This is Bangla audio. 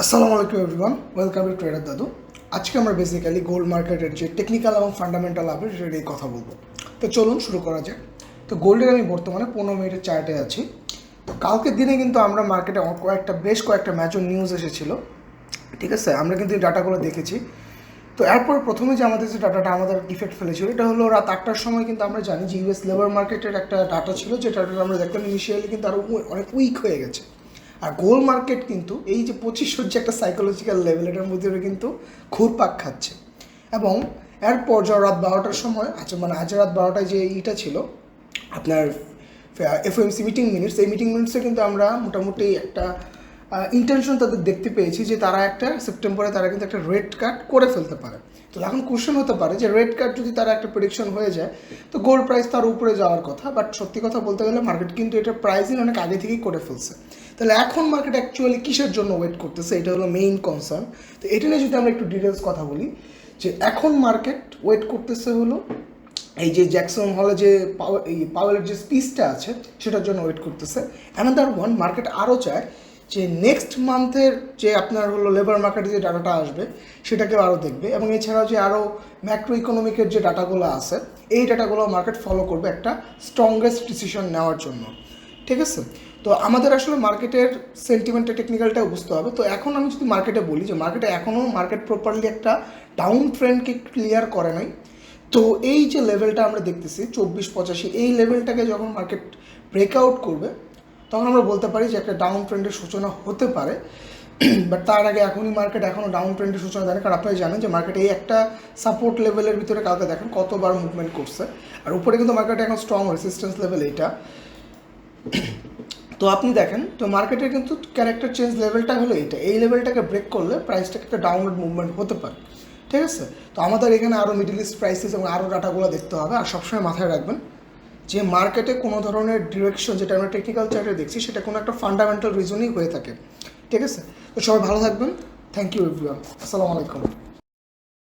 আসসালামু আলাইকুম এভরিওয়ান, ওয়েলকাম টু ট্রেডার দাদু। আজকে আমরা বেসিক্যালি গোল্ড মার্কেটের যে টেকনিক্যাল এবং ফান্ডামেন্টাল আপডেট সেটা নিয়ে কথা বলবো। তো চলুন শুরু করা যাক। তো গোল্ডের আমি বর্তমানে 15 মিনিটের চার্টে আছি। তো কালকের দিনে কিন্তু আমরা মার্কেটে বেশ কয়েকটা ম্যাচর নিউজ এসেছিলো, ঠিক আছে। আমরা কিন্তু এই ডাটাগুলো দেখেছি। তো এরপর প্রথমে যে আমাদের যে ডাটাটা আমাদের ইফেক্ট ফেলেছিল এটা হলো রাত 8টার সময়। কিন্তু আমরা জানি যে ইউএস লেবার মার্কেটের একটা ডাটা ছিল, যে ডাটাটা আমরা দেখলাম ইনিশিয়ালি কিন্তু আরও অনেক উইক হয়ে গেছে। আর গোল্ড মার্কেট কিন্তু এই যে 2500 যে একটা সাইকোলজিক্যাল লেভেল, এটার মধ্যে কিন্তু ঘুরপাক খাচ্ছে। এবং এরপর যা রাত 12টার সময় আজ রাত 12টায় যে ইটা ছিল আপনার এফওএমসি মিটিং মিনিটস, এই মিটিং মিনিটসে কিন্তু আমরা মোটামুটি একটা ইন্টেনশন তাদের দেখতে পেয়েছি যে তারা একটা সেপ্টেম্বরে তারা কিন্তু একটা রেট কাট করে ফেলতে পারে। তো এখন কোশ্চেন হতে পারে যে রেট কাট যদি তারা একটা প্রেডিকশন হয়ে যায় তো গোল্ড প্রাইস তার উপরে যাওয়ার কথা। বাট সত্যি কথা বলতে গেলে মার্কেট কিন্তু এটা প্রাইসিং অনেক আগে থেকেই করে ফেলছে। তাহলে এখন মার্কেট অ্যাকচুয়ালি কিসের জন্য ওয়েট করতেছে, এটা হলো মেইন কনসার্ন। তো এটা নিয়ে যদি আমরা একটু ডিটেলস কথা বলি, যে এখন মার্কেট ওয়েট করতেছে হলো এই যে জ্যাকসন হলে যে পাওয়েলের যে স্পিচটা আছে সেটার জন্য ওয়েট করতেছে। অ্যানাদার ওয়ান, মার্কেট আরও চায় যে নেক্সট মান্থের যে আপনার হলো লেবার মার্কেটে যে ডাটাটা আসবে সেটাকেও আরও দেখবে, এবং এছাড়াও যে আরও ম্যাক্রো ইকোনমিকের যে ডাটাগুলো আছে এই ডাটাগুলো মার্কেট ফলো করবে একটা স্ট্রংগেস্ট ডিসিশন নেওয়ার জন্য, ঠিক আছে। তো আমাদের আসলে মার্কেটের সেন্টিমেন্টটা টেকনিক্যালটাও বুঝতে হবে। তো এখন আমি যদি মার্কেটে বলি যে মার্কেট প্রপারলি একটা ডাউন ট্রেন্ডকে ক্লিয়ার করে নাই। তো এই যে লেভেলটা আমরা দেখতেছি 2485, এই লেভেলটাকে যখন মার্কেট ব্রেকআউট করবে তখন আমরা বলতে পারি যে একটা ডাউন ট্রেন্ডের সূচনা হতে পারে। বাট তার আগে মার্কেট এখনও ডাউন ট্রেন্ডের সূচনা দেয় না, কারণ আপনারা জানেন যে মার্কেট এই একটা সাপোর্ট লেভেলের ভিতরে কালকে দেখেন কতবার মুভমেন্ট করছে। আর উপরে কিন্তু মার্কেট এখন স্ট্রং রেসিস্ট্যান্স লেভেল এইটা। তো আপনি দেখেন তো মার্কেটের কিন্তু ক্যারেক্টার চেঞ্জ লেভেলটা হলো এইটা, এই লেভেলটাকে ব্রেক করলে প্রাইসটাকে একটা ডাউনওয়ার্ড মুভমেন্ট হতে পারে, ঠিক আছে। তো আমাদের এখানে আরও মিডল ইস্ট প্রাইসেস এবং আরও ডাটাগুলো দেখতে হবে। আর সবসময় মাথায় রাখবেন যে মার্কেটে কোনো ধরনের ডিরেকশন যেটা আমরা টেকনিক্যাল চার্টে দেখছি সেটা কোনো একটা ফান্ডামেন্টাল রিজনই হয়ে থাকে, ঠিক আছে। তো সবাই ভালো থাকবেন। থ্যাংক ইউ এভরিওয়ান, আসসালামু আলাইকুম।